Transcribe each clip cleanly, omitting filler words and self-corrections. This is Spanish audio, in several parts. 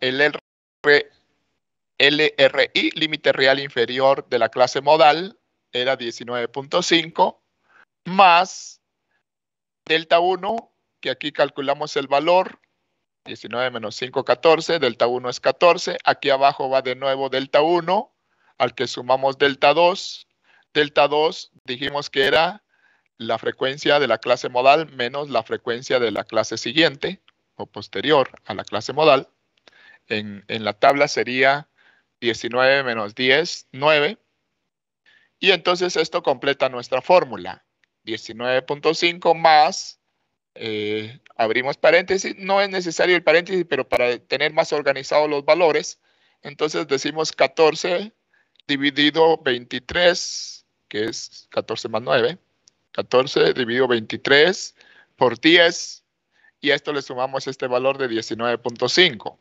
el LRI, límite real inferior de la clase modal, era 19.5, más delta 1, que aquí calculamos el valor, 19 menos 5, 14, delta 1 es 14, aquí abajo va de nuevo delta 1, al que sumamos delta 2. Delta 2 dijimos que era la frecuencia de la clase modal menos la frecuencia de la clase siguiente o posterior a la clase modal. En la tabla sería 19 menos 10, 9. Y entonces esto completa nuestra fórmula. 19.5 más, abrimos paréntesis. No es necesario el paréntesis, pero para tener más organizados los valores, entonces decimos 14 dividido 23, que es 14 más 9. 14 dividido 23 por 10, y a esto le sumamos este valor de 19.5.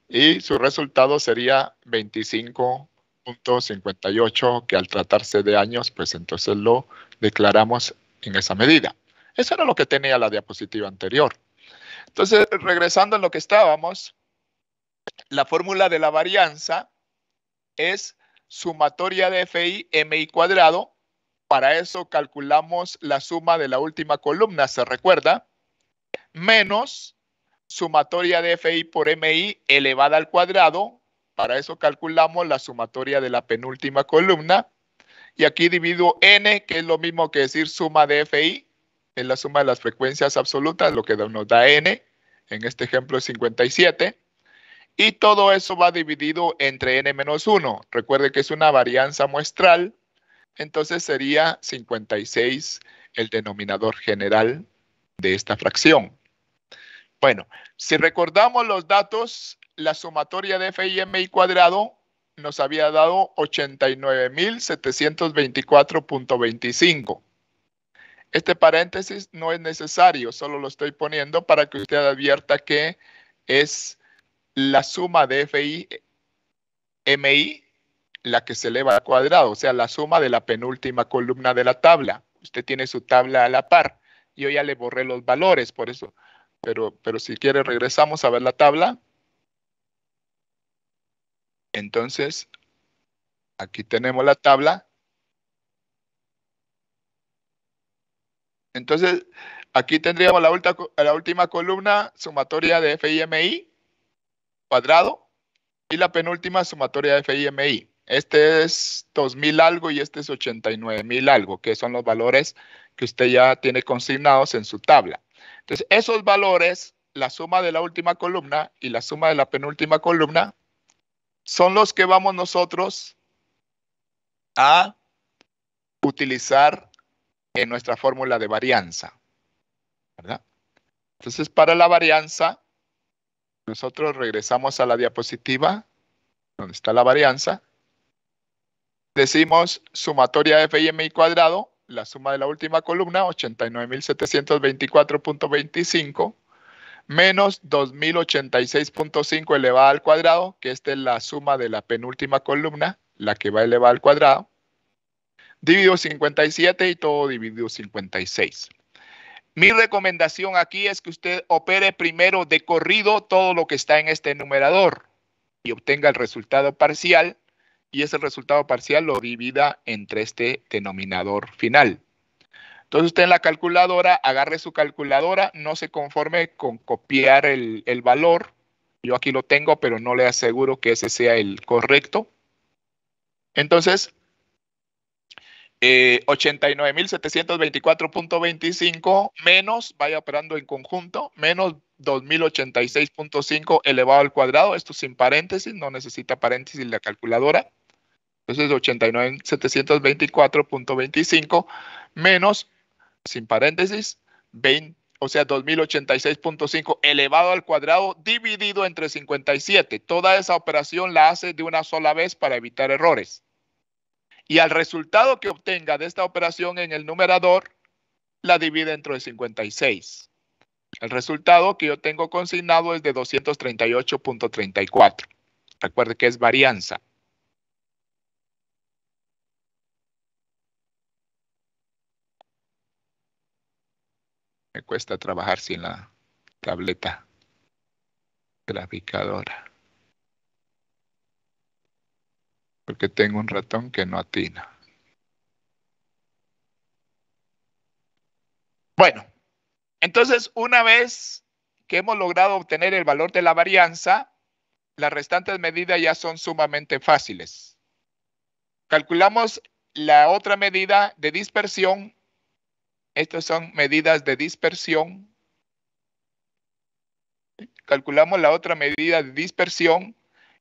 Y su resultado sería 25.58, que al tratarse de años, pues entonces lo declaramos en esa medida. Eso era lo que tenía la diapositiva anterior. Entonces, regresando a lo que estábamos, la fórmula de la varianza es sumatoria de FI MI cuadrado. Para eso calculamos la suma de la última columna, ¿se recuerda? Menos sumatoria de FI por MI elevada al cuadrado. Para eso calculamos la sumatoria de la penúltima columna. Y aquí divido N, que es lo mismo que decir suma de FI. Es la suma de las frecuencias absolutas, lo que nos da N. En este ejemplo es 57. Y todo eso va dividido entre N menos 1. Recuerde que es una varianza muestral. Entonces sería 56 el denominador general de esta fracción. Bueno, si recordamos los datos, la sumatoria de FI MI cuadrado nos había dado 89.724.25. Este paréntesis no es necesario, solo lo estoy poniendo para que usted advierta que es la suma de FI MI la que se eleva al cuadrado, o sea, la suma de la penúltima columna de la tabla. Usted tiene su tabla a la par. Yo ya le borré los valores, por eso. Pero si quiere, regresamos a ver la tabla. Entonces, aquí tenemos la tabla. Entonces, aquí tendríamos la última columna, sumatoria de FI-MI cuadrado, y la penúltima sumatoria de FI-MI. Este es 2.000 algo y este es 89.000 algo, que son los valores que usted ya tiene consignados en su tabla. Entonces, esos valores, la suma de la última columna y la suma de la penúltima columna, son los que vamos nosotros a utilizar en nuestra fórmula de varianza, ¿verdad? Entonces, para la varianza, nosotros regresamos a la diapositiva, donde está la varianza. Decimos sumatoria de FI-MI cuadrado, la suma de la última columna, 89.724.25, menos 2.086.5 elevada al cuadrado, que esta es la suma de la penúltima columna, la que va elevada al cuadrado, dividido 57 y todo dividido 56. Mi recomendación aquí es que usted opere primero de corrido todo lo que está en este numerador y obtenga el resultado parcial, y ese resultado parcial lo divida entre este denominador final. Entonces usted en la calculadora, agarre su calculadora, no se conforme con copiar el valor. Yo aquí lo tengo, pero no le aseguro que ese sea el correcto. Entonces, 89.724.25 menos, vaya operando en conjunto, menos 2.086.5 elevado al cuadrado. Esto sin paréntesis, no necesita paréntesis la calculadora. Entonces 89.724.25 menos, sin paréntesis, 20, o sea, 2.086.5 elevado al cuadrado dividido entre 57. Toda esa operación la hace de una sola vez para evitar errores. Y al resultado que obtenga de esta operación en el numerador, la divide entre 56. El resultado que yo tengo consignado es de 238.34. Recuerde que es varianza. Me cuesta trabajar sin la tableta graficadora. porque tengo un ratón que no atina. Bueno, entonces una vez que hemos logrado obtener el valor de la varianza, las restantes medidas ya son sumamente fáciles. Calculamos la otra medida de dispersión. Estas son medidas de dispersión. Calculamos la otra medida de dispersión,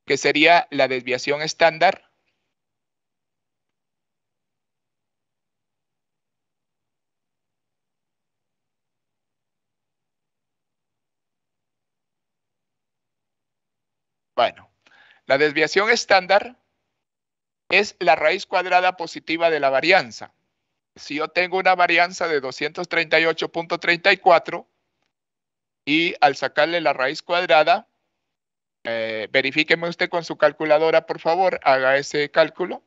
que sería la desviación estándar. Bueno, la desviación estándar es la raíz cuadrada positiva de la varianza. Si yo tengo una varianza de 238.34 y al sacarle la raíz cuadrada, verifíqueme usted con su calculadora, por favor, haga ese cálculo.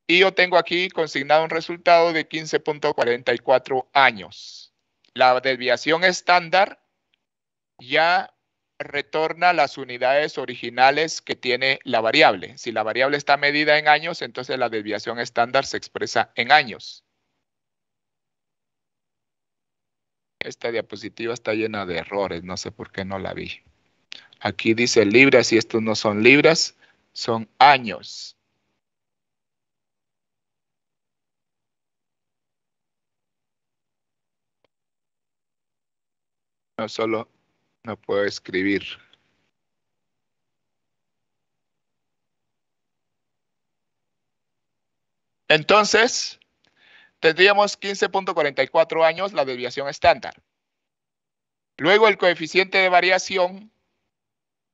Y yo tengo aquí consignado un resultado de 15.44 años. La desviación estándar ya retorna las unidades originales que tiene la variable. Si la variable está medida en años, entonces la desviación estándar se expresa en años. Esta diapositiva está llena de errores, no sé por qué no la vi. Aquí dice libras y estos no son libras, son años. No solo no puedo escribir. Entonces, tendríamos 15.44 años la desviación estándar. Luego el coeficiente de variación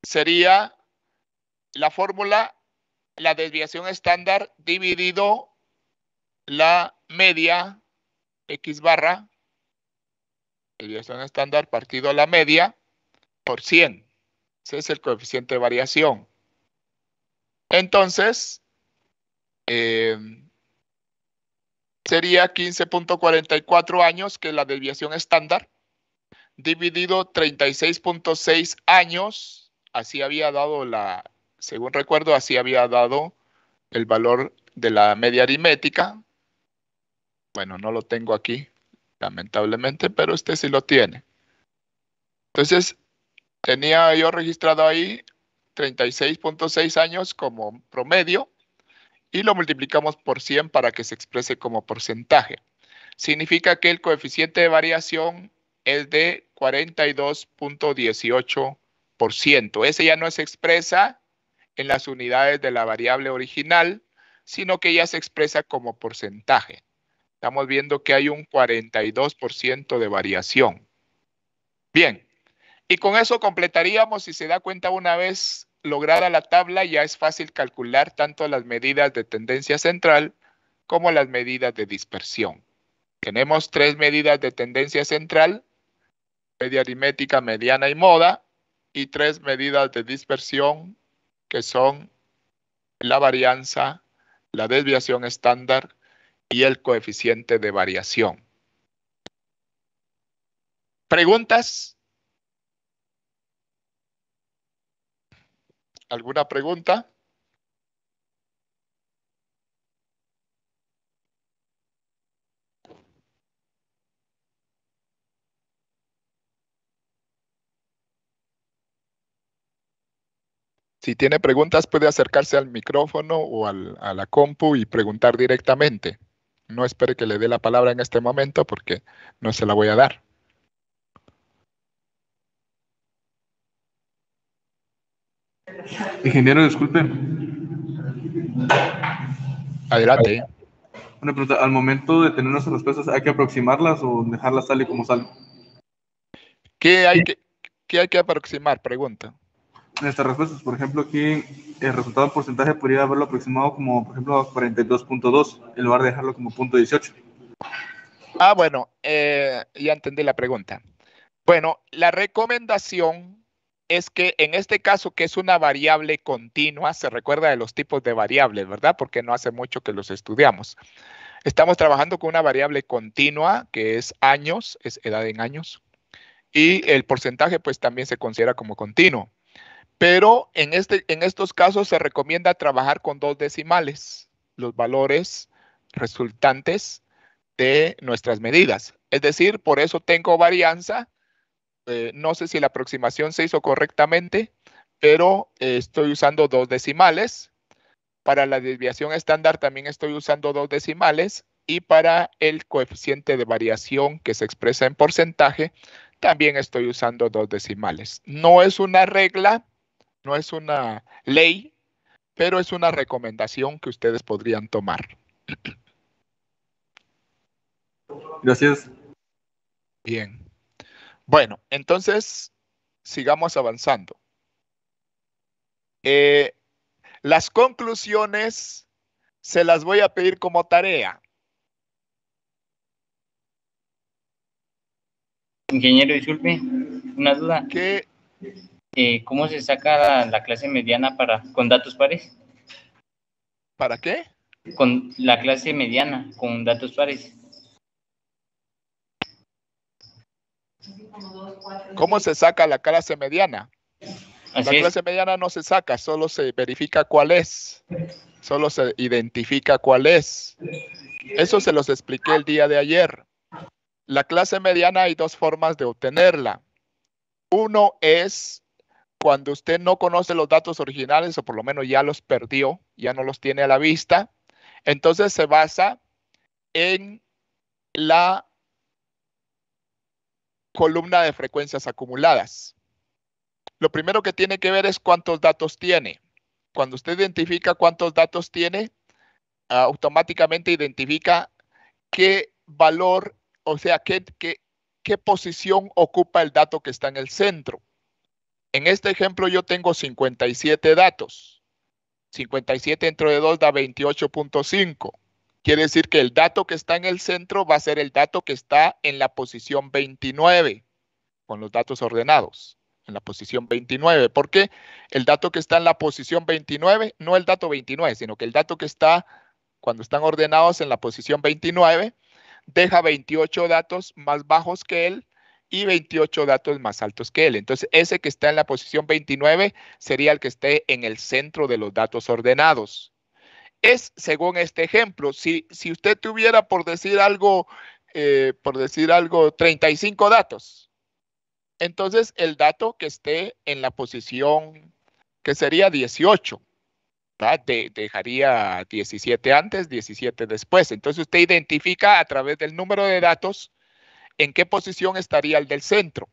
sería la fórmula, la desviación estándar dividido la media X barra, desviación estándar partido la media por 100. Ese es el coeficiente de variación. Entonces, sería 15.44 años, que es la desviación estándar, dividido 36.6 años. Así había dado según recuerdo, así había dado el valor de la media aritmética. Bueno, no lo tengo aquí, lamentablemente, pero este sí lo tiene. Entonces, tenía yo registrado ahí 36.6 años como promedio y lo multiplicamos por 100 para que se exprese como porcentaje. Significa que el coeficiente de variación es de 42.18%. Ese ya no se expresa en las unidades de la variable original, sino que ya se expresa como porcentaje. Estamos viendo que hay un 42% de variación. Bien, y con eso completaríamos. Si se da cuenta, una vez lograda la tabla, ya es fácil calcular tanto las medidas de tendencia central como las medidas de dispersión. Tenemos 3 medidas de tendencia central, media aritmética, mediana y moda, y 3 medidas de dispersión, que son la varianza, la desviación estándar y el coeficiente de variación. ¿Preguntas? ¿Alguna pregunta? Si tiene preguntas, puede acercarse al micrófono o a la compu y preguntar directamente. No espere que le dé la palabra en este momento porque no se la voy a dar. Ingeniero, disculpe. Adelante. Una pregunta, al momento de tener nuestras respuestas, ¿hay que aproximarlas o dejarlas tal y como salen? ¿Qué hay que aproximar? Pregunta. Nuestras respuestas, por ejemplo, aquí el resultado en porcentaje podría haberlo aproximado como, por ejemplo, a 42.2 en lugar de dejarlo como 0.18. Ah, bueno, ya entendí la pregunta. Bueno, la recomendación es que en este caso, que es una variable continua, se recuerda de los tipos de variables, ¿verdad? Porque no hace mucho que los estudiamos. Estamos trabajando con una variable continua, que es años, es edad en años, y el porcentaje pues también se considera como continuo. Pero en estos casos se recomienda trabajar con 2 decimales, los valores resultantes de nuestras medidas. Es decir, por eso tengo varianza. No sé si la aproximación se hizo correctamente, pero estoy usando 2 decimales. Para la desviación estándar también estoy usando 2 decimales. Y para el coeficiente de variación que se expresa en porcentaje, también estoy usando 2 decimales. No es una regla, no es una ley, pero es una recomendación que ustedes podrían tomar. Gracias. Bien. Bueno, entonces sigamos avanzando. Las conclusiones se las voy a pedir como tarea. Ingeniero, disculpe, una duda. ¿Qué? ¿Cómo se saca la clase mediana con datos pares? ¿Para qué? Con la clase mediana, con datos pares. ¿Cómo se saca la clase mediana? Así La es. clase mediana no se saca, solo se verifica cuál es. Solo se identifica cuál es. Eso se los expliqué el día de ayer. La clase mediana hay 2 formas de obtenerla. Uno es cuando usted no conoce los datos originales o por lo menos ya los perdió, ya no los tiene a la vista. Entonces se basa en la columna de frecuencias acumuladas. Lo primero que tiene que ver es cuántos datos tiene. Cuando usted identifica cuántos datos tiene, automáticamente identifica qué valor, o sea, qué posición ocupa el dato que está en el centro. En este ejemplo yo tengo 57 datos. 57 entre 2 da 28.5. Quiere decir que el dato que está en el centro va a ser el dato que está en la posición 29, con los datos ordenados, en la posición 29. ¿Por qué? El dato que está en la posición 29, no el dato 29, sino que el dato que está, cuando están ordenados en la posición 29, deja 28 datos más bajos que él y 28 datos más altos que él. Entonces, ese que está en la posición 29 sería el que esté en el centro de los datos ordenados. Es según este ejemplo. Si usted tuviera, por decir algo, 35 datos, entonces el dato que esté en la posición que sería 18, dejaría 17 antes, 17 después. Entonces usted identifica a través del número de datos en qué posición estaría el del centro.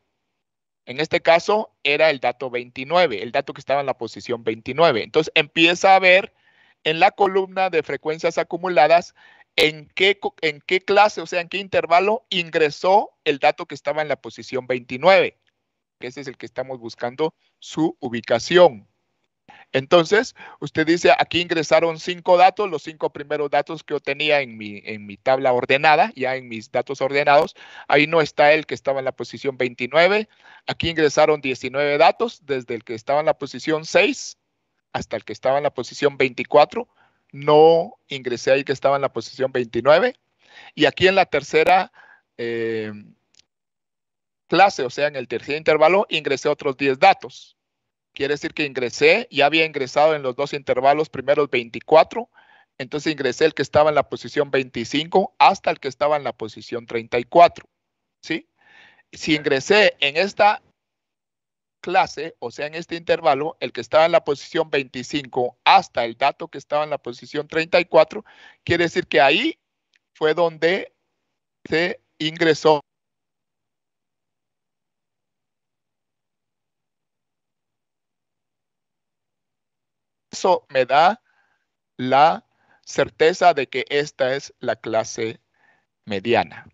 En este caso era el dato 29, el dato que estaba en la posición 29. Entonces empieza a ver en la columna de frecuencias acumuladas en qué clase, o sea, en qué intervalo ingresó el dato que estaba en la posición 29, que ese es el que estamos buscando su ubicación. Entonces, usted dice, aquí ingresaron 5 datos, los 5 primeros datos que yo tenía en mi tabla ordenada, ya en mis datos ordenados. Ahí no está el que estaba en la posición 29. Aquí ingresaron 19 datos, desde el que estaba en la posición 6 hasta el que estaba en la posición 24. No ingresé ahí que estaba en la posición 29. Y aquí en la tercera clase, o sea, en el tercer intervalo, ingresé otros 10 datos. Quiere decir que ya había ingresado en los 2 intervalos primeros 24, entonces ingresé el que estaba en la posición 25 hasta el que estaba en la posición 34, ¿sí? Si ingresé en esta clase, o sea, en este intervalo, el que estaba en la posición 25 hasta el dato que estaba en la posición 34, quiere decir que ahí fue donde se ingresó. Eso me da la certeza de que esta es la clase mediana.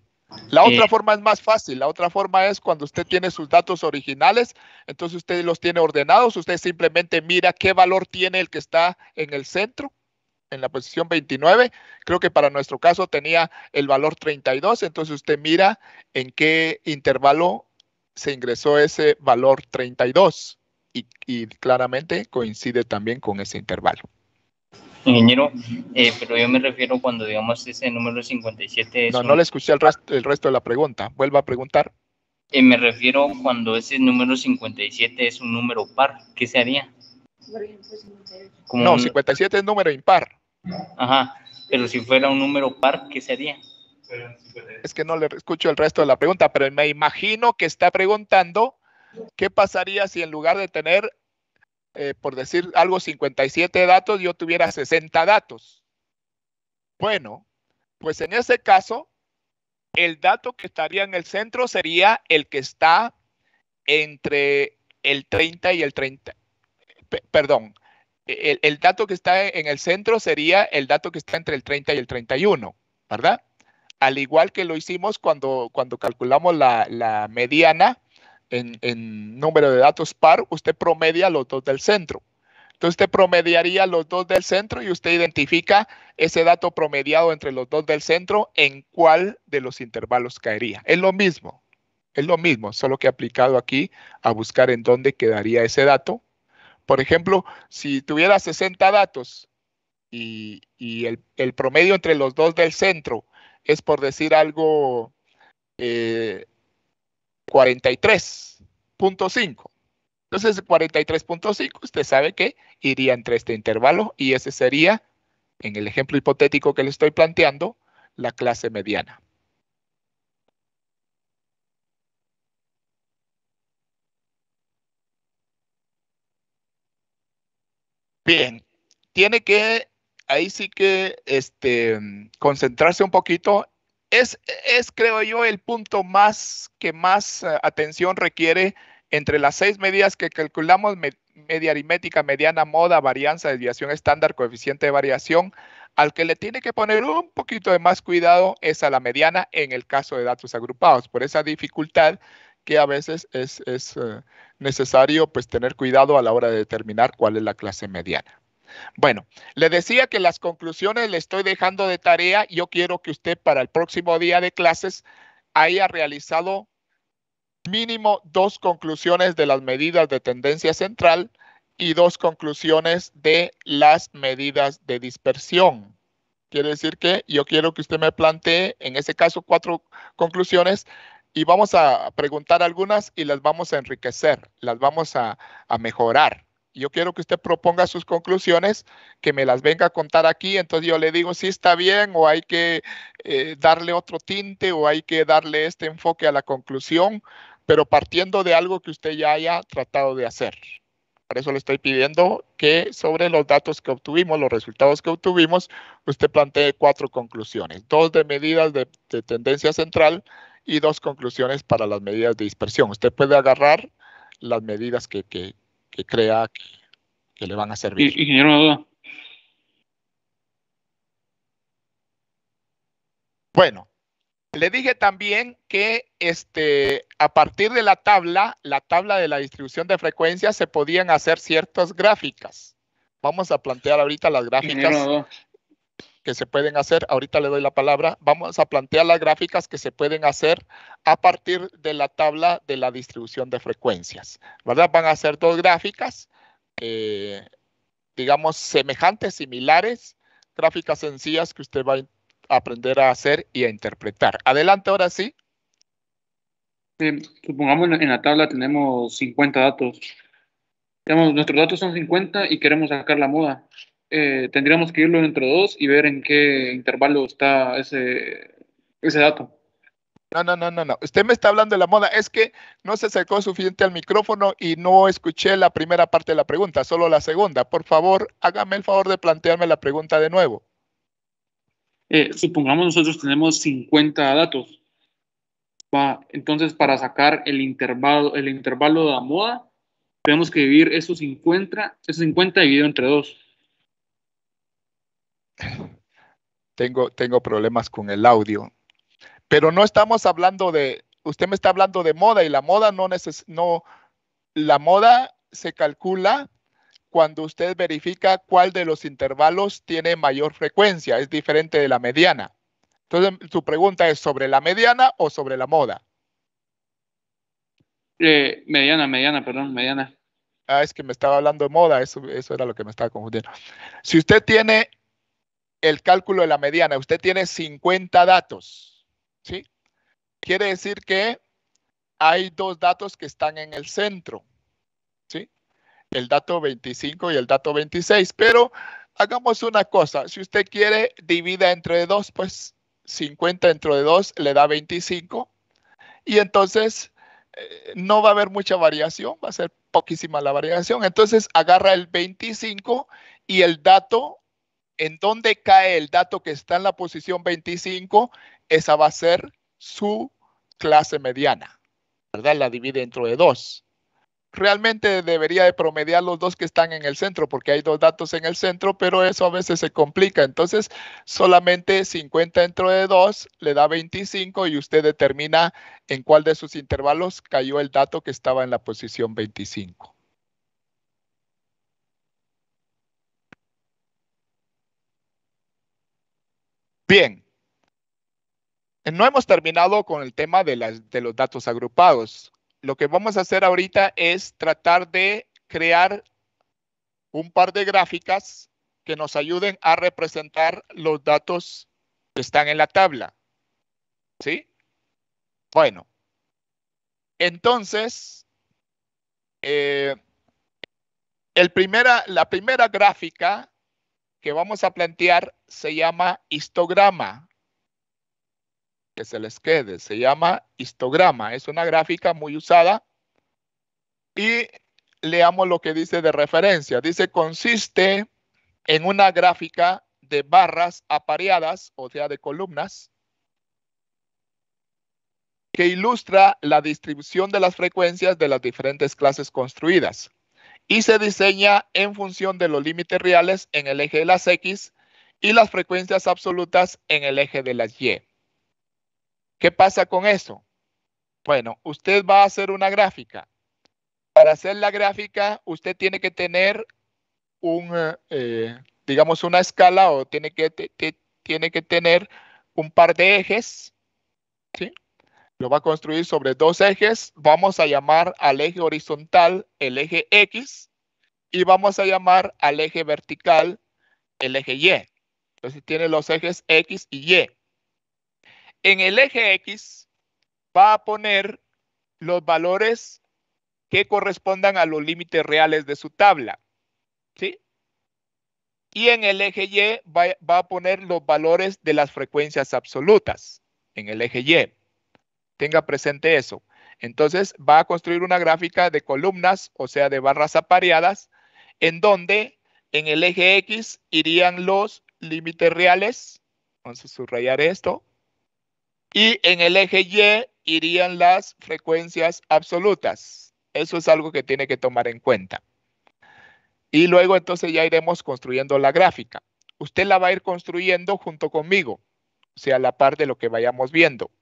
La otra forma es más fácil. La otra forma es cuando usted tiene sus datos originales, entonces usted los tiene ordenados, usted simplemente mira qué valor tiene el que está en el centro, en la posición 29. Creo que para nuestro caso tenía el valor 32, entonces usted mira en qué intervalo se ingresó ese valor 32 y claramente coincide también con ese intervalo. Ingeniero, pero yo me refiero cuando digamos ese número 57 es no le escuché el resto de la pregunta. Vuelva a preguntar. Me refiero cuando ese número 57 es un número par, ¿qué se haría? Como No, 57 es número impar. Ajá, pero si fuera un número par, ¿qué sería? Es que no le escucho el resto de la pregunta, pero me imagino que está preguntando qué pasaría si en lugar de tener, por decir algo, 57 datos, yo tuviera 60 datos. Bueno, pues en ese caso, el dato que estaría en el centro sería el que está entre el 30 y el 30. Perdón, el dato que está en el centro sería el dato que está entre el 30 y el 31, ¿verdad? Al igual que lo hicimos cuando calculamos la mediana en número de datos par, usted promedia los dos del centro. Entonces usted promediaría los dos del centro y usted identifica ese dato promediado entre los dos del centro en cuál de los intervalos caería. Es lo mismo, solo que aplicado aquí a buscar en dónde quedaría ese dato. Por ejemplo, si tuviera 60 datos y el promedio entre los dos del centro es, por decir algo, 43.5. Entonces, 43.5, usted sabe que iría entre este intervalo y ese sería, en el ejemplo hipotético que le estoy planteando, la clase mediana. Bien, tiene que, ahí sí que concentrarse un poquito. Es, creo yo, el punto que más atención requiere entre las 6 medidas que calculamos: media aritmética, mediana, moda, varianza, desviación estándar, coeficiente de variación. Al que le tiene que poner un poquito de más cuidado es a la mediana en el caso de datos agrupados, por esa dificultad que a veces es necesario pues tener cuidado a la hora de determinar cuál es la clase mediana. Bueno, le decía que las conclusiones le estoy dejando de tarea. Yo quiero que usted para el próximo día de clases haya realizado mínimo 2 conclusiones de las medidas de tendencia central y 2 conclusiones de las medidas de dispersión. Quiere decir que yo quiero que usted me plantee, en ese caso, 4 conclusiones y vamos a preguntar algunas y las vamos a enriquecer, las vamos a mejorar. Yo quiero que usted proponga sus conclusiones, que me las venga a contar aquí, entonces yo le digo si está bien o hay que darle otro tinte o hay que darle este enfoque a la conclusión, pero partiendo de algo que usted ya haya tratado de hacer. Por eso le estoy pidiendo que sobre los datos que obtuvimos, los resultados que obtuvimos, usted plantee 4 conclusiones. 2 de medidas de tendencia central y 2 conclusiones para las medidas de dispersión. Usted puede agarrar las medidas que crea que le van a servir. Ingeniero, una duda. Bueno, le dije también que a partir de la tabla de la distribución de frecuencias, se podían hacer ciertas gráficas. Vamos a plantear ahorita las gráficas que se pueden hacer. Ahorita le doy la palabra. Vamos a plantear las gráficas que se pueden hacer a partir de la tabla de la distribución de frecuencias, ¿verdad? Van a ser 2 gráficas, digamos, semejantes, similares, gráficas sencillas que usted va a aprender a hacer y a interpretar. Adelante, ahora sí. Supongamos en la tabla tenemos 50 datos. Digamos, nuestros datos son 50 y queremos sacar la moda. Tendríamos que irlo entre 2 y ver en qué intervalo está ese dato. No. Usted me está hablando de la moda. Es que no se acercó suficiente al micrófono y no escuché la primera parte de la pregunta, solo la segunda. Por favor, hágame el favor de plantearme la pregunta de nuevo. Supongamos nosotros tenemos 50 datos. Entonces, para sacar el intervalo de la moda, tenemos que dividir esos 50 dividido entre 2. Tengo problemas con el audio. Pero no estamos hablando de, usted me está hablando de moda y la moda la moda se calcula cuando usted verifica cuál de los intervalos tiene mayor frecuencia, es diferente de la mediana. Entonces, su pregunta es ¿sobre la mediana o sobre la moda? Mediana. Ah, es que me estaba hablando de moda, eso era lo que me estaba confundiendo. Si usted tiene el cálculo de la mediana, usted tiene 50 datos, ¿sí? Quiere decir que hay dos datos que están en el centro, ¿sí? El dato 25 y el dato 26, pero hagamos una cosa. Si usted quiere, divida entre 2, pues 50 entre 2 le da 25. Y entonces no va a haber mucha variación, va a ser poquísima la variación. Entonces agarra el 25 y el dato, en donde cae el dato que está en la posición 25, esa va a ser su clase mediana, ¿verdad? La divide entre 2. Realmente debería de promediar los dos que están en el centro porque hay dos datos en el centro, pero eso a veces se complica. Entonces, solamente 50 dentro de 2 le da 25 y usted determina en cuál de sus intervalos cayó el dato que estaba en la posición 25. Bien. No hemos terminado con el tema de los datos agrupados. Lo que vamos a hacer ahorita es tratar de crear un par de gráficas que nos ayuden a representar los datos que están en la tabla. ¿Sí? Bueno, entonces, la primera gráfica que vamos a plantear se llama histograma. Que se les quede, se llama histograma. Es una gráfica muy usada. Y leamos lo que dice de referencia. Dice, consiste en una gráfica de barras apareadas, o sea, de columnas, que ilustra la distribución de las frecuencias de las diferentes clases construidas y se diseña en función de los límites reales en el eje de las X y las frecuencias absolutas en el eje de las Y. ¿Qué pasa con eso? Bueno, usted va a hacer una gráfica. Para hacer la gráfica, usted tiene que tener digamos, una escala o tiene que tener un par de ejes, ¿sí? Lo va a construir sobre dos ejes. Vamos a llamar al eje horizontal el eje X y vamos a llamar al eje vertical el eje Y. Entonces tiene los ejes X y Y. En el eje X va a poner los valores que correspondan a los límites reales de su tabla, ¿sí? Y en el eje Y va a poner los valores de las frecuencias absolutas. En el eje Y. Tenga presente eso. Entonces va a construir una gráfica de columnas, o sea, de barras apareadas, en donde en el eje X irían los límites reales. Vamos a subrayar esto. Y en el eje Y irían las frecuencias absolutas. Eso es algo que tiene que tomar en cuenta. Y luego entonces ya iremos construyendo la gráfica. Usted la va a ir construyendo junto conmigo, o sea, a la par de lo que vayamos viendo.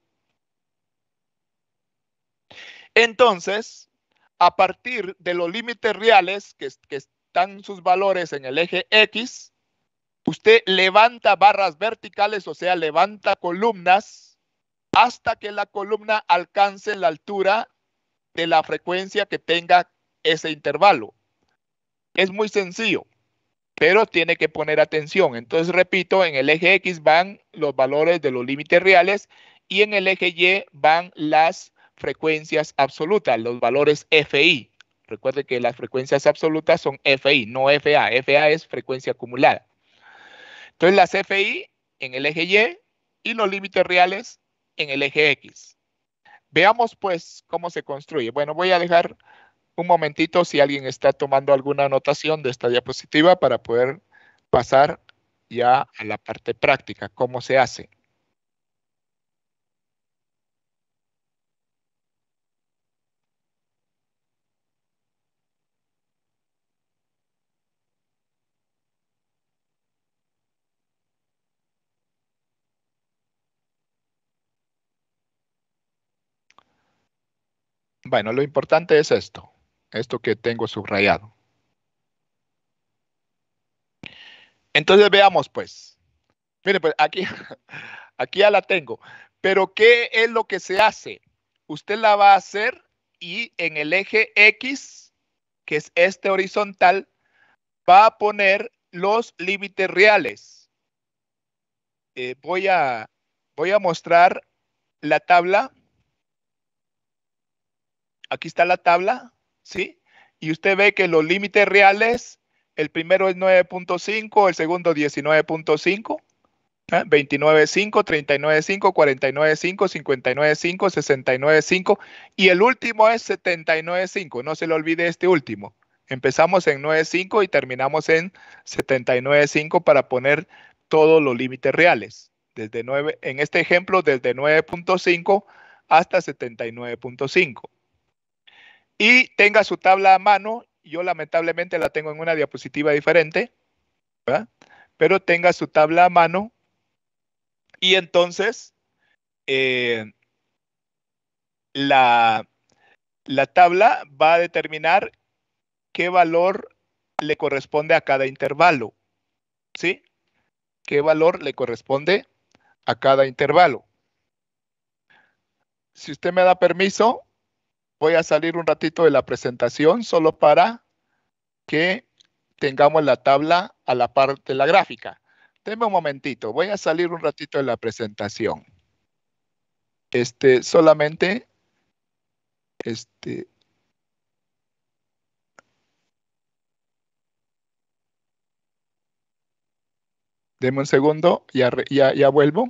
Entonces, a partir de los límites reales que están sus valores en el eje X, usted levanta barras verticales, o sea, levanta columnas hasta que la columna alcance la altura de la frecuencia que tenga ese intervalo. Es muy sencillo, pero tiene que poner atención. Entonces, repito, en el eje X van los valores de los límites reales y en el eje Y van las frecuencias absolutas, los valores FI. Recuerde que las frecuencias absolutas son FI, no FA. FA es frecuencia acumulada. Entonces, las FI en el eje Y y los límites reales en el eje X. Veamos, pues, cómo se construye. Bueno, voy a dejar un momentito si alguien está tomando alguna anotación de esta diapositiva para poder pasar ya a la parte práctica, cómo se hace. Bueno, lo importante es esto que tengo subrayado. Entonces veamos pues. Mire, pues aquí, aquí ya la tengo. Pero ¿qué es lo que se hace? Usted la va a hacer y en el eje X, que es este horizontal, va a poner los límites reales. Voy a mostrar la tabla. aquí está la tabla, ¿sí? Y usted ve que los límites reales, el primero es 9.5, el segundo 19.5, 29.5, 39.5, 49.5, 59.5, 69.5 y el último es 79.5. No se le olvide este último. Empezamos en 9.5 y terminamos en 79.5 para poner todos los límites reales. Desde 9, en este ejemplo, desde 9.5 hasta 79.5. Y tenga su tabla a mano. Yo lamentablemente la tengo en una diapositiva diferente, ¿verdad? Pero tenga su tabla a mano. Y entonces, la tabla va a determinar qué valor le corresponde a cada intervalo, ¿sí? ¿Qué valor le corresponde a cada intervalo? Si usted me da permiso, voy a salir un ratito de la presentación solo para que tengamos la tabla a la par de la gráfica. Denme un momentito, voy a salir un ratito de la presentación. Solamente, deme un segundo, ya vuelvo.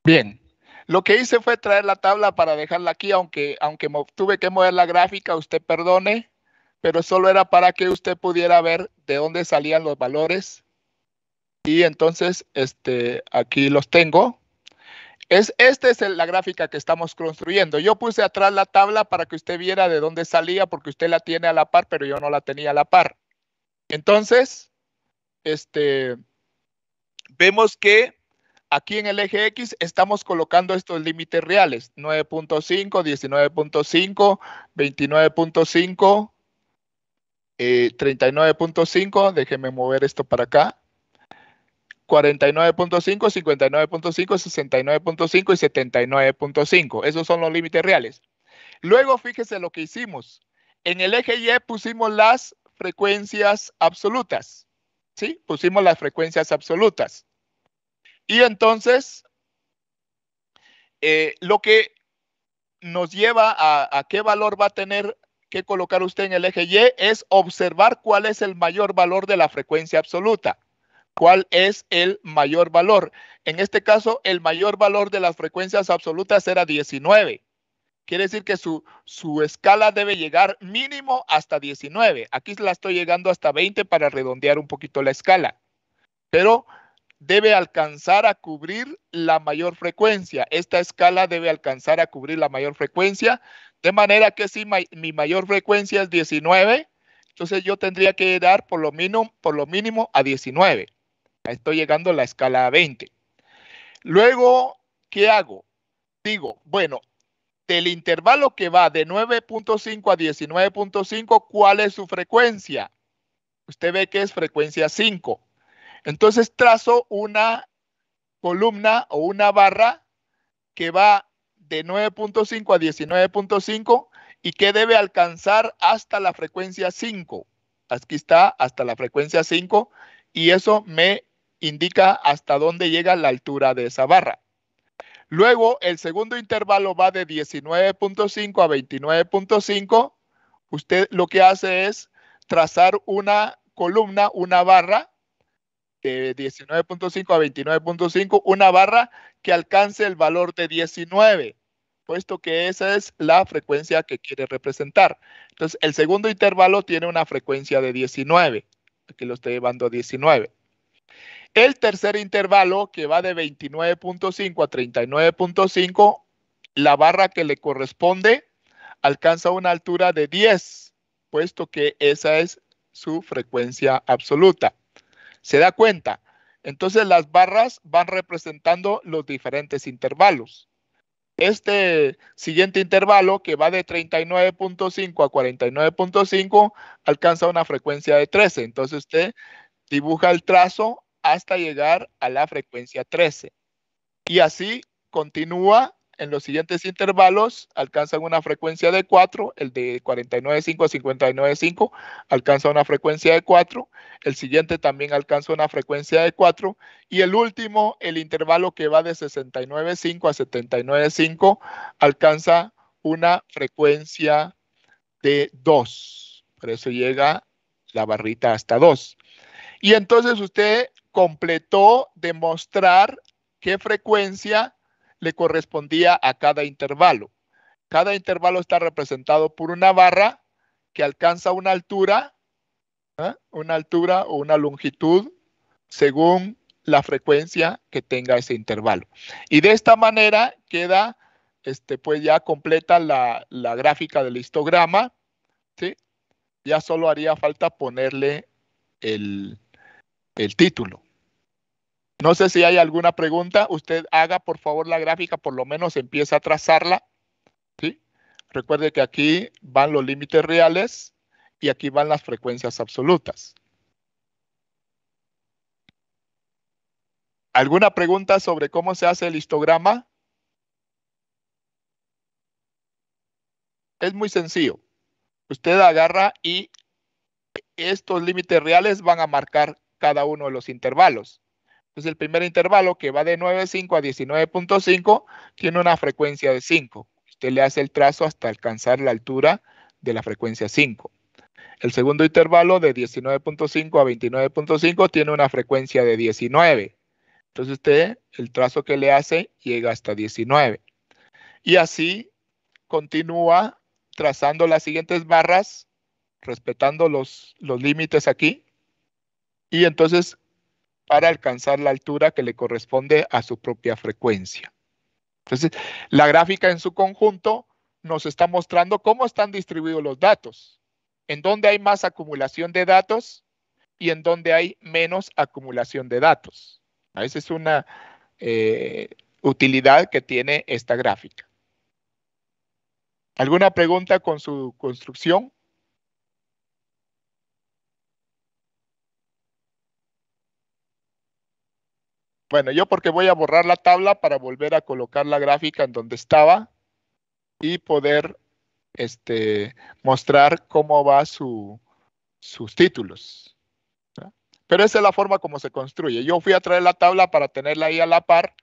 Bien, lo que hice fue traer la tabla para dejarla aquí, aunque tuve que mover la gráfica, usted perdone, pero solo era para que usted pudiera ver de dónde salían los valores. Y entonces, aquí los tengo. Esta es la gráfica que estamos construyendo. Yo puse atrás la tabla para que usted viera de dónde salía, porque usted la tiene a la par, pero yo no la tenía a la par. Entonces, vemos que aquí en el eje X estamos colocando estos límites reales, 9.5, 19.5, 29.5, 39.5, déjeme mover esto para acá, 49.5, 59.5, 69.5 y 79.5. Esos son los límites reales. Luego, fíjese lo que hicimos. En el eje Y pusimos las frecuencias absolutas, ¿sí? Pusimos las frecuencias absolutas. Y entonces, lo que nos lleva a qué valor va a tener que colocar usted en el eje Y es observar cuál es el mayor valor de la frecuencia absoluta. ¿Cuál es el mayor valor? En este caso, el mayor valor de las frecuencias absolutas era 19. Quiere decir que su escala debe llegar mínimo hasta 19. Aquí la estoy llegando hasta 20 para redondear un poquito la escala. Pero debe alcanzar a cubrir la mayor frecuencia. Esta escala debe alcanzar a cubrir la mayor frecuencia. De manera que si mi mayor frecuencia es 19, entonces yo tendría que dar por lo mínimo a 19. Estoy llegando a la escala a 20. Luego, ¿qué hago? Digo, bueno, del intervalo que va de 9.5 a 19.5, ¿cuál es su frecuencia? Usted ve que es frecuencia 5. Entonces trazo una columna o una barra que va de 9.5 a 19.5 y que debe alcanzar hasta la frecuencia 5. Aquí está, hasta la frecuencia 5, y eso me indica hasta dónde llega la altura de esa barra. Luego, el segundo intervalo va de 19.5 a 29.5. Usted lo que hace es trazar una columna una barra de 19.5 a 29.5, una barra que alcance el valor de 19, puesto que esa es la frecuencia que quiere representar. Entonces, el segundo intervalo tiene una frecuencia de 19. Aquí lo estoy llevando a 19. El tercer intervalo, que va de 29.5 a 39.5, la barra que le corresponde alcanza una altura de 10, puesto que esa es su frecuencia absoluta. ¿Se da cuenta? Entonces las barras van representando los diferentes intervalos. Este siguiente intervalo, que va de 39.5 a 49.5, alcanza una frecuencia de 13. Entonces usted dibuja el trazo hasta llegar a la frecuencia 13. Y así continúa en los siguientes intervalos, alcanzan una frecuencia de 4, el de 49.5 a 59.5 alcanza una frecuencia de 4, el siguiente también alcanza una frecuencia de 4, y el último, el intervalo que va de 69.5 a 79.5 alcanza una frecuencia de 2. Por eso llega la barrita hasta 2. Y entonces usted completó demostrar qué frecuencia le correspondía a cada intervalo. Cada intervalo está representado por una barra que alcanza una altura o una longitud según la frecuencia que tenga ese intervalo. Y de esta manera queda pues ya completa la gráfica del histograma, ¿sí? Ya solo haría falta ponerle el título. No sé si hay alguna pregunta. Usted haga, por favor, la gráfica, por lo menos empieza a trazarla, ¿sí? Recuerde que aquí van los límites reales y aquí van las frecuencias absolutas. ¿Alguna pregunta sobre cómo se hace el histograma? Es muy sencillo. Usted agarra y estos límites reales van a marcar cada uno de los intervalos. Entonces, el primer intervalo, que va de 9.5 a 19.5, tiene una frecuencia de 5. Usted le hace el trazo hasta alcanzar la altura de la frecuencia 5. El segundo intervalo, de 19.5 a 29.5, tiene una frecuencia de 19. Entonces, usted, el trazo que le hace, llega hasta 19. Y así continúa trazando las siguientes barras, respetando los límites aquí. Y entonces, para alcanzar la altura que le corresponde a su propia frecuencia. Entonces, la gráfica en su conjunto nos está mostrando cómo están distribuidos los datos, en dónde hay más acumulación de datos y en dónde hay menos acumulación de datos. Esa es una utilidad que tiene esta gráfica. ¿Alguna pregunta con su construcción? Bueno, yo porque voy a borrar la tabla para volver a colocar la gráfica en donde estaba y poder mostrar cómo va sus títulos. ¿No? Pero esa es la forma como se construye. Yo fui a traer la tabla para tenerla ahí a la par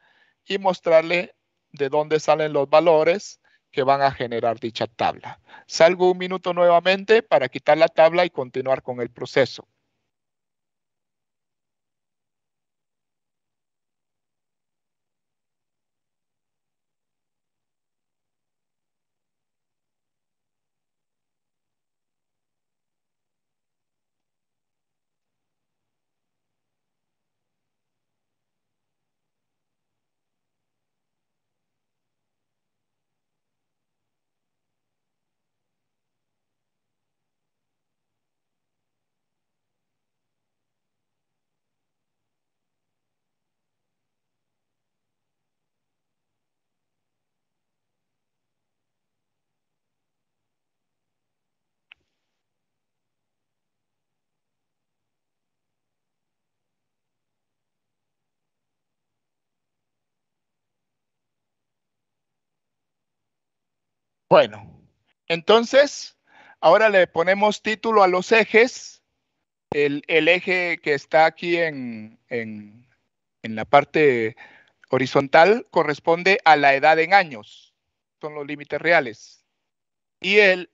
y mostrarle de dónde salen los valores que van a generar dicha tabla. Salgo un minuto nuevamente para quitar la tabla y continuar con el proceso. Bueno, entonces, ahora le ponemos título a los ejes. El eje que está aquí en la parte horizontal corresponde a la edad en años. Son los límites reales. Y el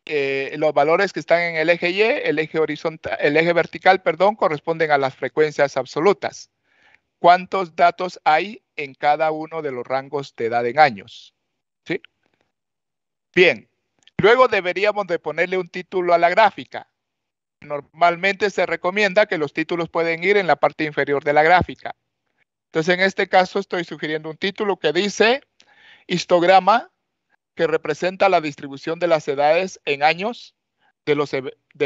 los valores que están en el eje Y, el eje horizontal, el eje vertical, perdón, corresponden a las frecuencias absolutas. ¿Cuántos datos hay en cada uno de los rangos de edad en años? ¿Sí? Bien, luego deberíamos de ponerle un título a la gráfica. Normalmente se recomienda que los títulos pueden ir en la parte inferior de la gráfica. Entonces, en este caso estoy sugiriendo un título que dice histograma que representa la distribución de las edades en años de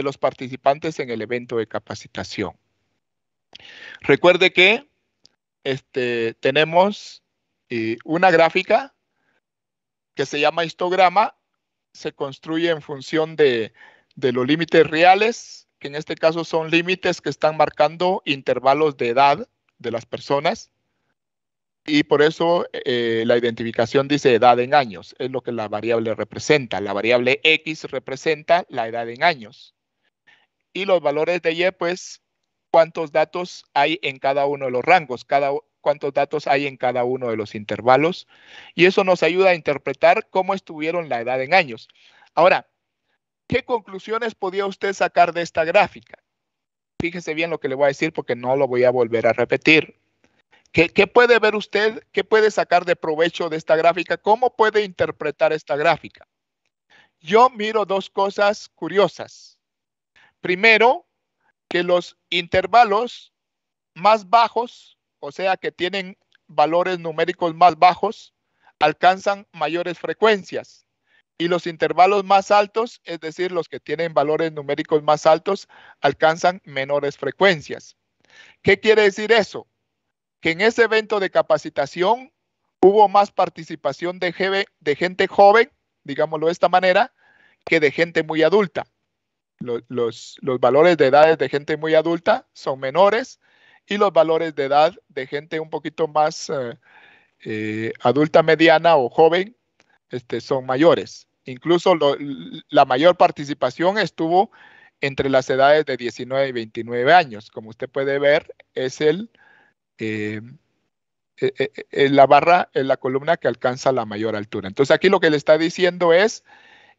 los participantes en el evento de capacitación. Recuerde que tenemos una gráfica que se llama histograma, se construye en función de los límites reales, que en este caso son límites que están marcando intervalos de edad de las personas, y por eso la identificación dice edad en años, es lo que la variable representa. La variable X representa la edad en años. Y los valores de Y, pues, cuántos datos hay en cada uno de los rangos, cuántos datos hay en cada uno de los intervalos. Y eso nos ayuda a interpretar cómo estuvieron la edad en años. Ahora, ¿qué conclusiones podía usted sacar de esta gráfica? Fíjese bien lo que le voy a decir porque no lo voy a volver a repetir. ¿Qué puede ver usted? ¿Qué puede sacar de provecho de esta gráfica? ¿Cómo puede interpretar esta gráfica? Yo miro dos cosas curiosas. Primero, que los intervalos más bajos, o sea, que tienen valores numéricos más bajos, alcanzan mayores frecuencias. Y los intervalos más altos, es decir, los que tienen valores numéricos más altos, alcanzan menores frecuencias. ¿Qué quiere decir eso? Que en ese evento de capacitación hubo más participación de gente joven, digámoslo de esta manera, que de gente muy adulta. Los valores de edades de gente muy adulta son menores y los valores de edad de gente un poquito más adulta mediana o joven son mayores. Incluso la mayor participación estuvo entre las edades de 19 y 29 años. Como usted puede ver, es la barra, en la columna que alcanza la mayor altura. Entonces aquí lo que le está diciendo es,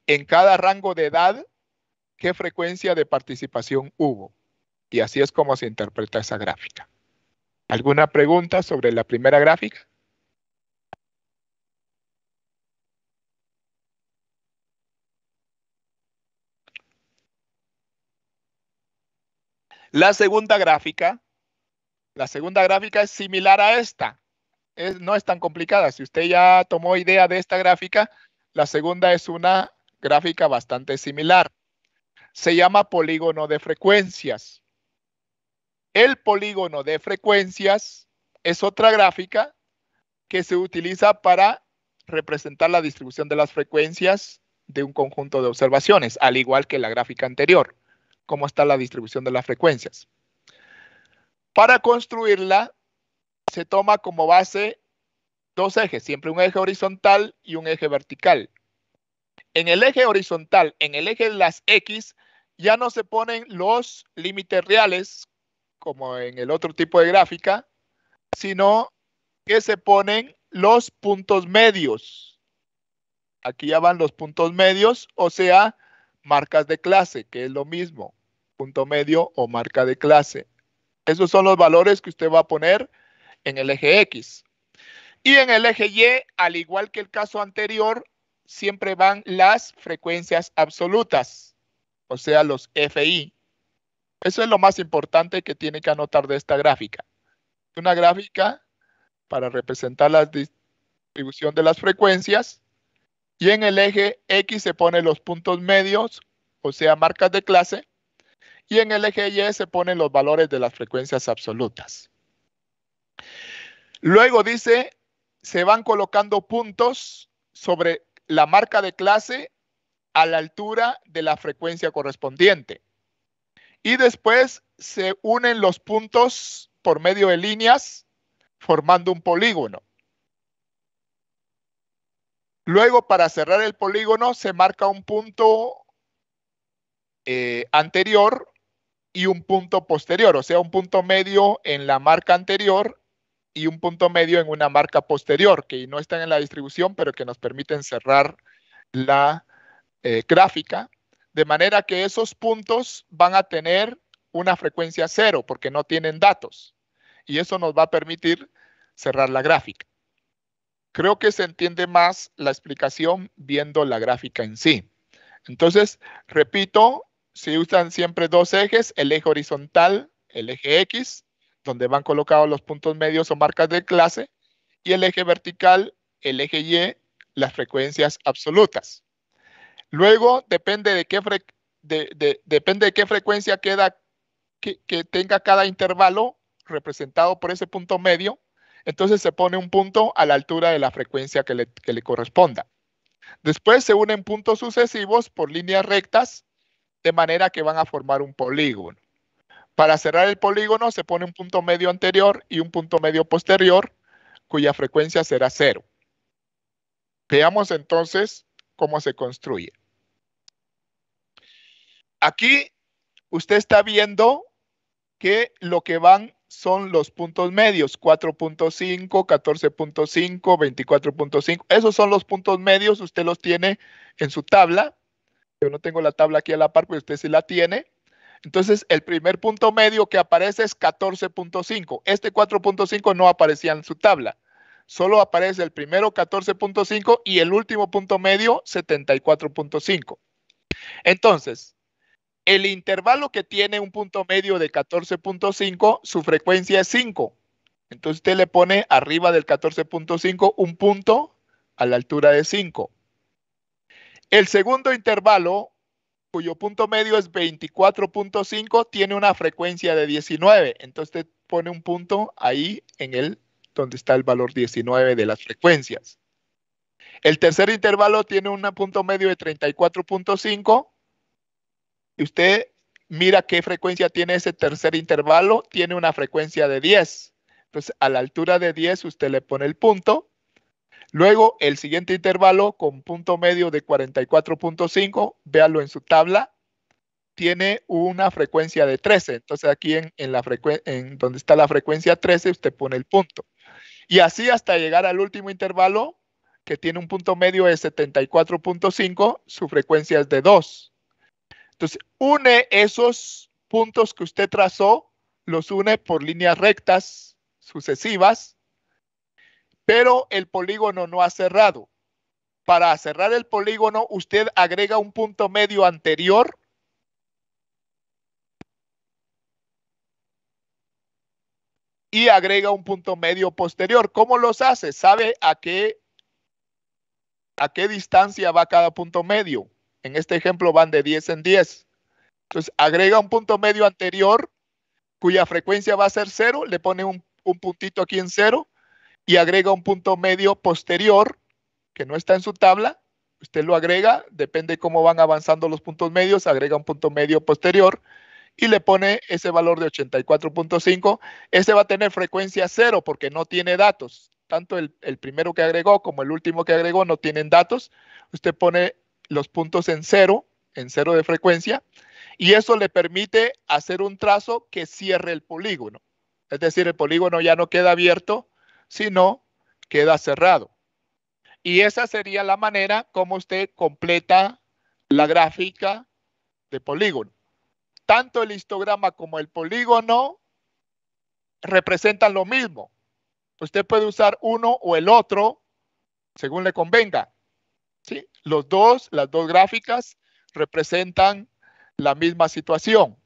en cada rango de edad, qué frecuencia de participación hubo. Y así es como se interpreta esa gráfica. ¿Alguna pregunta sobre la primera gráfica? La segunda gráfica es similar a esta. No es tan complicada. Si usted ya tomó idea de esta gráfica, la segunda es una gráfica bastante similar. Se llama polígono de frecuencias. El polígono de frecuencias es otra gráfica que se utiliza para representar la distribución de las frecuencias de un conjunto de observaciones, al igual que la gráfica anterior. ¿Cómo está la distribución de las frecuencias? Para construirla, se toma como base dos ejes, siempre un eje horizontal y un eje vertical. En el eje horizontal, en el eje de las X, ya no se ponen los límites reales, como en el otro tipo de gráfica, sino que se ponen los puntos medios. Aquí ya van los puntos medios, o sea, marcas de clase, que es lo mismo, punto medio o marca de clase. Esos son los valores que usted va a poner en el eje X. Y en el eje Y, al igual que el caso anterior, siempre van las frecuencias absolutas, o sea, los FI. Eso es lo más importante que tiene que anotar de esta gráfica. Una gráfica para representar la distribución de las frecuencias, y en el eje X se ponen los puntos medios, o sea, marcas de clase, y en el eje Y se ponen los valores de las frecuencias absolutas. Luego dice, se van colocando puntos sobre la marca de clase a la altura de la frecuencia correspondiente. Y después se unen los puntos por medio de líneas, formando un polígono. Luego, para cerrar el polígono, se marca un punto anterior y un punto posterior, o sea, un punto medio en la marca anterior y un punto medio en una marca posterior, que no están en la distribución, pero que nos permiten cerrar la gráfica. De manera que esos puntos van a tener una frecuencia 0 porque no tienen datos. Y eso nos va a permitir cerrar la gráfica. Creo que se entiende más la explicación viendo la gráfica en sí. Entonces, repito, se usan siempre dos ejes, el eje horizontal, el eje X, donde van colocados los puntos medios o marcas de clase, y el eje vertical, el eje Y, las frecuencias absolutas. Luego, depende de qué, depende de qué frecuencia que tenga cada intervalo representado por ese punto medio, entonces se pone un punto a la altura de la frecuencia que le corresponda. Después se unen puntos sucesivos por líneas rectas, de manera que van a formar un polígono. Para cerrar el polígono se pone un punto medio anterior y un punto medio posterior, cuya frecuencia será 0. Veamos entonces cómo se construye. Aquí usted está viendo que lo que van son los puntos medios, 4.5, 14.5, 24.5. Esos son los puntos medios, usted los tiene en su tabla. Yo no tengo la tabla aquí a la par, pero usted sí la tiene. Entonces, el primer punto medio que aparece es 14.5. Este 4.5 no aparecía en su tabla. Solo aparece el primero 14.5 y el último punto medio 74.5. Entonces, el intervalo que tiene un punto medio de 14.5, su frecuencia es 5. Entonces usted le pone arriba del 14.5 un punto a la altura de 5. El segundo intervalo, cuyo punto medio es 24.5, tiene una frecuencia de 19. Entonces usted pone un punto ahí en el donde está el valor 19 de las frecuencias. El tercer intervalo tiene un punto medio de 34.5 y usted mira qué frecuencia tiene ese tercer intervalo, tiene una frecuencia de 10. Entonces, a la altura de 10 usted le pone el punto. Luego, el siguiente intervalo con punto medio de 44.5, véalo en su tabla, tiene una frecuencia de 13. Entonces, aquí en donde está la frecuencia 13, usted pone el punto. Y así hasta llegar al último intervalo, que tiene un punto medio de 74.5, su frecuencia es de 2. Entonces, une esos puntos que usted trazó, los une por líneas rectas sucesivas, pero el polígono no ha cerrado. Para cerrar el polígono, usted agrega un punto medio anterior y agrega un punto medio posterior. ¿Cómo los hace? ¿Sabe a qué distancia va cada punto medio? En este ejemplo van de 10 en 10. Entonces, agrega un punto medio anterior cuya frecuencia va a ser 0, le pone un puntito aquí en 0 y agrega un punto medio posterior que no está en su tabla. Usted lo agrega, depende cómo van avanzando los puntos medios, agrega un punto medio posterior y le pone ese valor de 84.5. Ese va a tener frecuencia 0 porque no tiene datos. Tanto el primero que agregó como el último que agregó no tienen datos. Usted pone los puntos en 0 de frecuencia, y eso le permite hacer un trazo que cierre el polígono. Es decir, el polígono ya no queda abierto, sino queda cerrado. Y esa sería la manera como usted completa la gráfica de polígono. Tanto el histograma como el polígono representan lo mismo. Usted puede usar uno o el otro según le convenga. ¿Sí? Las dos gráficas representan la misma situación.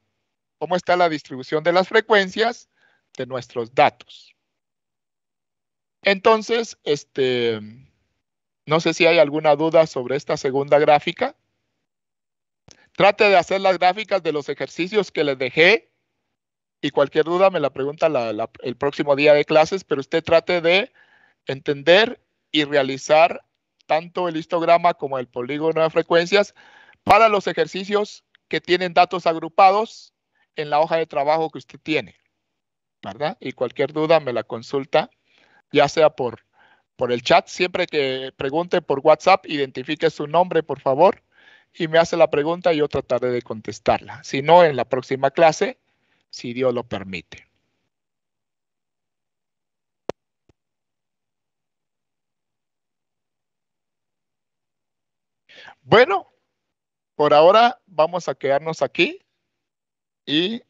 ¿Cómo está la distribución de las frecuencias de nuestros datos? Entonces, no sé si hay alguna duda sobre esta segunda gráfica. Trate de hacer las gráficas de los ejercicios que les dejé y cualquier duda me la pregunta el próximo día de clases, pero usted trate de entender y realizar tanto el histograma como el polígono de frecuencias para los ejercicios que tienen datos agrupados en la hoja de trabajo que usted tiene, ¿verdad? Y cualquier duda me la consulta, ya sea por el chat. Siempre que pregunte por WhatsApp, identifique su nombre, por favor, y me hace la pregunta y yo trataré de contestarla. Si no, en la próxima clase, si Dios lo permite. Bueno, por ahora vamos a quedarnos aquí y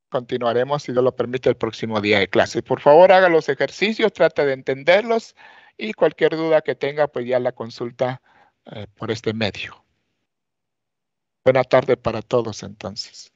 continuaremos, si Dios lo permite, el próximo día de clase. Por favor, haga los ejercicios, trate de entenderlos y cualquier duda que tenga, pues ya la consulta por este medio. Buena tarde para todos entonces.